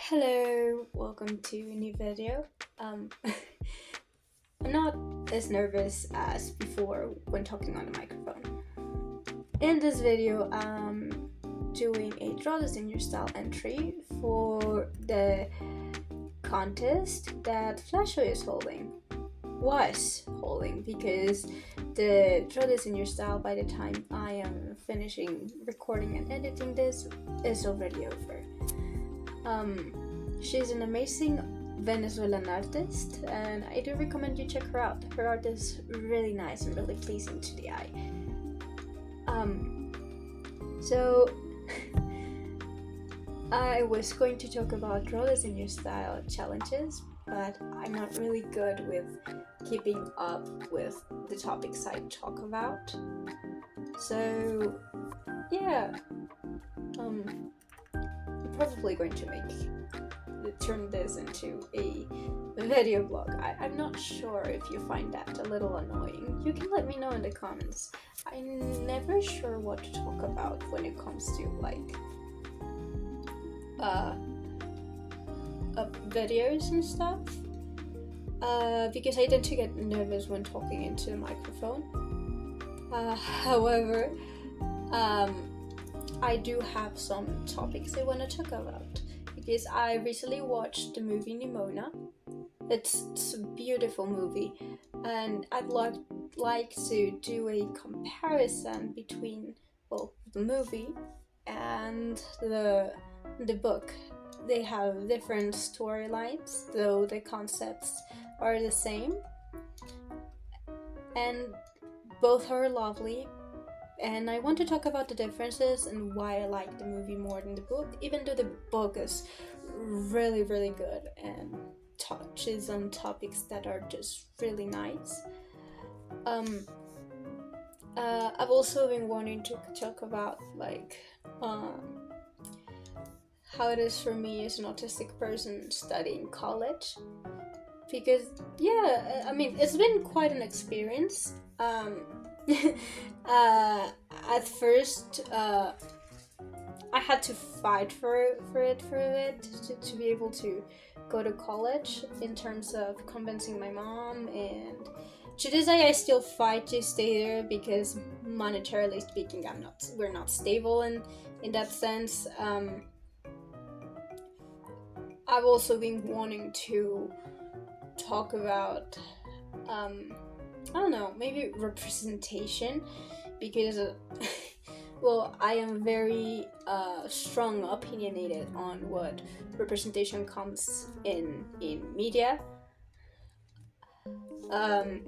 Hello, welcome to a new video. I'm not as nervous as before when talking on the microphone. In this video, I'm doing a Draw This in Your Style entry for the contest that Flasho is holding. Was holding, because the Draw This in Your Style, by the time I am finishing recording and editing this, is already over. She's an amazing Venezuelan artist, and I do recommend you check her out. Her art is really nice and really pleasing to the eye. So I was going to talk about Draw This in Your Style challenges, but I'm not really good with keeping up with the topics I talk about. So yeah, I'm probably going to turn this into a video blog. I'm not sure if you find that a little annoying. You can let me know in the comments. I'm never sure what to talk about when it comes to videos and stuff, because I tend to get nervous when talking into the microphone. However, I do have some topics I want to talk about, because I recently watched the movie Nimona. It's a beautiful movie, and I'd like to do a comparison between, well, the movie and the book. They have different storylines, though the concepts are the same, and both are lovely. And I want to talk about the differences and why I like the movie more than the book, even though the book is really, really good and touches on topics that are just really nice. I've also been wanting to talk about how it is for me as an autistic person studying college, because I mean, it's been quite an experience. At first, I had to fight for it for a bit to be able to go to college, in terms of convincing my mom, and to this day I still fight to stay there, because monetarily speaking, we're not stable in that sense. I've also been wanting to talk about I don't know, maybe representation, because well, I am very strong opinionated on what representation comes in media. I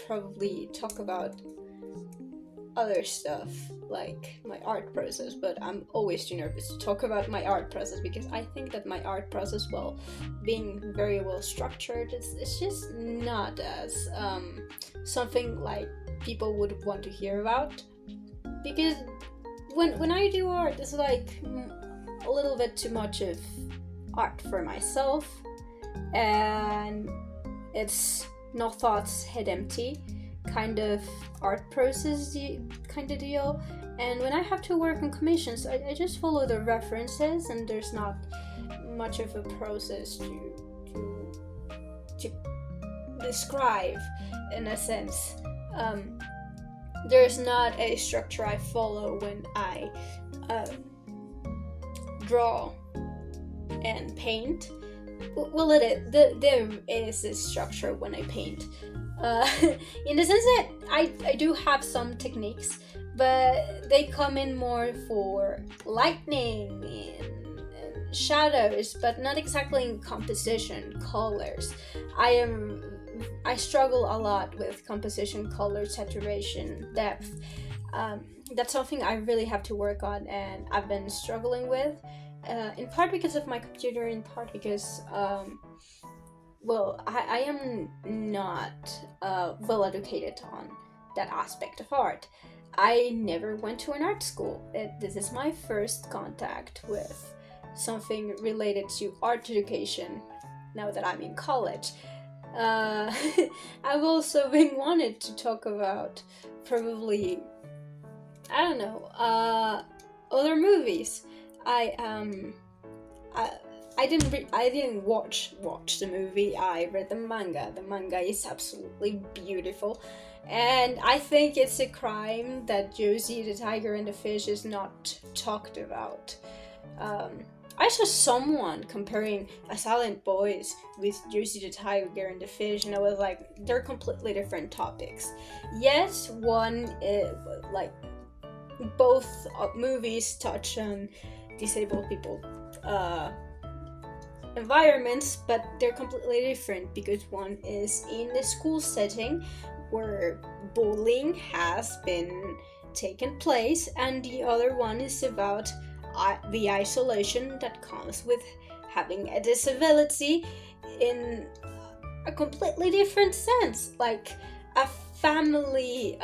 probably talk about other stuff like my art process, but I'm always too nervous to talk about my art process, because I think that my art process, well, being very well structured, it's just not as something like people would want to hear about, because when I do art, it's like a little bit too much of art for myself, and it's no thoughts head empty kind of art process kind of deal. And when I have to work on commissions, I just follow the references, and there's not much of a process to describe, in a sense. There's not a structure I follow when I draw and paint. Well, there is a structure when I paint, in the sense that I do have some techniques, but they come in more for lightning and shadows, but not exactly in composition, colors. I struggle a lot with composition, color, saturation, depth. That's something I really have to work on, and I've been struggling with, in part because of my computer, in part because well, I am not well educated on that aspect of art. I never went to an art school. This is my first contact with something related to art education now that I'm in college. I've also been wanted to talk about, probably, I don't know, other movies. I I didn't watch the movie. I read the manga. The manga is absolutely beautiful, and I think it's a crime that Josie the Tiger and the Fish is not talked about. I saw someone comparing A Silent Boys with Josie the Tiger and the Fish, and I was like, they're completely different topics. Yes, one is like both movies touch on disabled people environments, but they're completely different because one is in the school setting where bullying has been taken place, and the other one is about the isolation that comes with having a disability in a completely different sense, like a family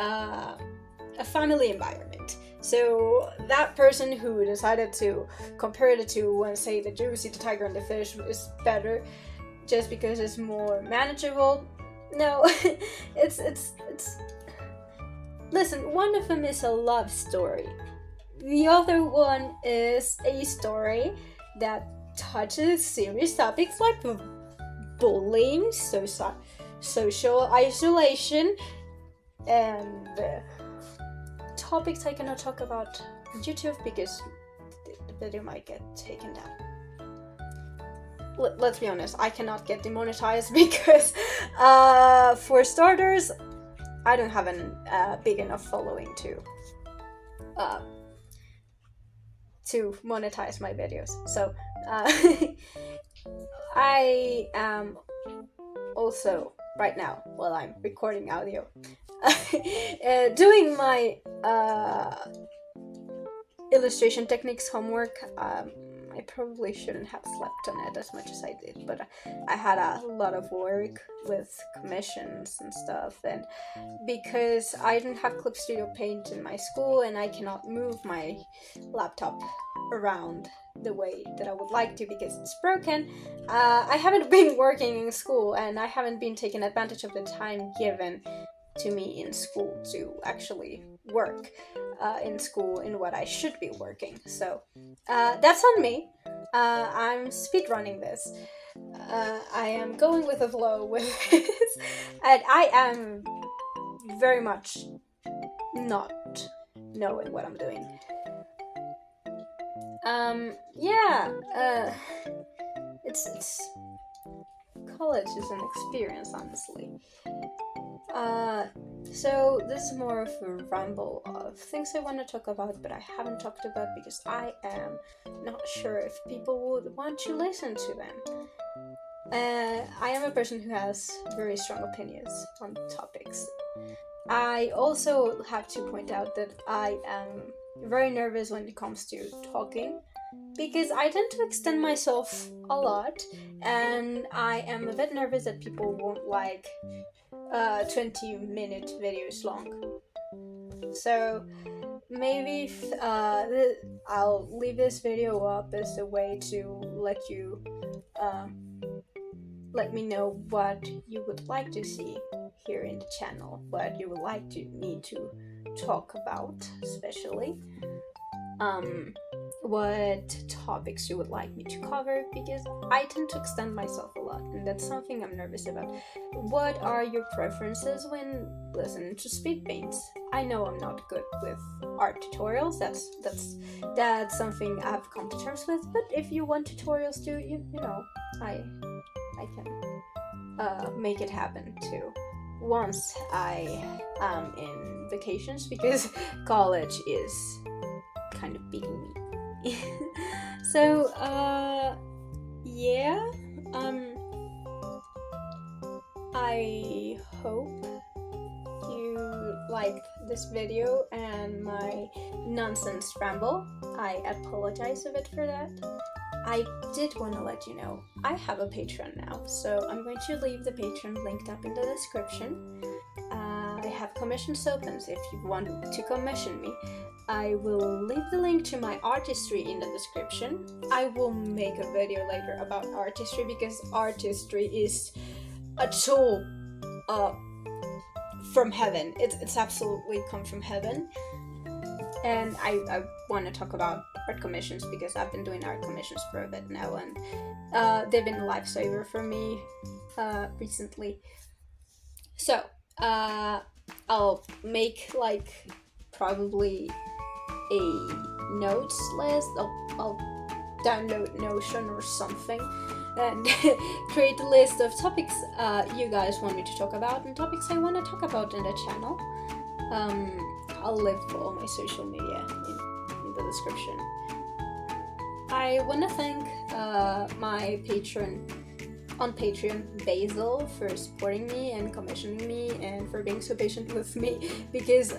environment. So that person who decided to compare the two and say that Josie the Tiger and the Fish is better just because it's more manageable, no, it's listen, one of them is a love story. The other one is a story that touches serious topics like bullying, social isolation, and topics I cannot talk about on YouTube because the video might get taken down. Let's be honest, I cannot get demonetized because, for starters, I don't have a big enough following to monetize my videos. So I am also right now, while I'm recording audio, doing my illustration techniques homework. I probably shouldn't have slept on it as much as I did, but I had a lot of work with commissions and stuff, and because I didn't have Clip Studio Paint in my school and I cannot move my laptop around the way that I would like to because it's broken, I haven't been working in school and I haven't been taking advantage of the time given to me in school to actually work in school in what I should be working. So that's on me. I'm speedrunning this. I am going with the flow with this, and I am very much not knowing what I'm doing. It's college is an experience, honestly. So this is more of a ramble of things I want to talk about, but I haven't talked about because I am not sure if people would want to listen to them. I am a person who has very strong opinions on topics. I also have to point out that I am very nervous when it comes to talking because I tend to extend myself a lot, and I am a bit nervous that people won't like 20-minute videos long. So maybe I'll leave this video up as a way to let you let me know what you would like to see here in the channel, what you would like me to talk about, especially what topics you would like me to cover, because I tend to extend myself a lot, and that's something I'm nervous about. What are your preferences when listening to Speedpaint? I know I'm not good with art tutorials. That's something I've come to terms with. But if you want tutorials too, you know, I can make it happen too. Once I am in vacations, because college is kind of beating me. So yeah, I hope you liked this video and my nonsense ramble. I apologize a bit for that. I did want to let you know I have a Patreon now, so I'm going to leave the Patreon linked up in the description. I have commissions open, so if you want to commission me, I will leave the link to my artistry in the description. I will make a video later about artistry because artistry is a tool from heaven. It's absolutely come from heaven. And I want to talk about art commissions because I've been doing art commissions for a bit now, and they've been a lifesaver for me recently. So I'll make like probably a notes list. I'll download Notion or something and create a list of topics you guys want me to talk about and topics I want to talk about in the channel. I'll leave all my social media in the description. I want to thank my patron on Patreon, Basil, for supporting me and commissioning me and for being so patient with me, because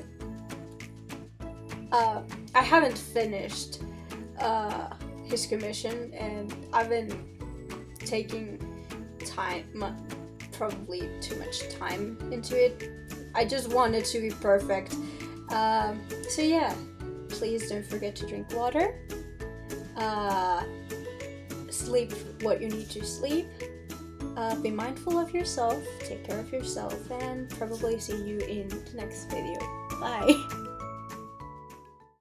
I haven't finished his commission and I've been taking time, probably too much time into it. I just want it to be perfect. So yeah, please don't forget to drink water, sleep what you need to sleep, be mindful of yourself, take care of yourself, and probably see you in the next video. Bye!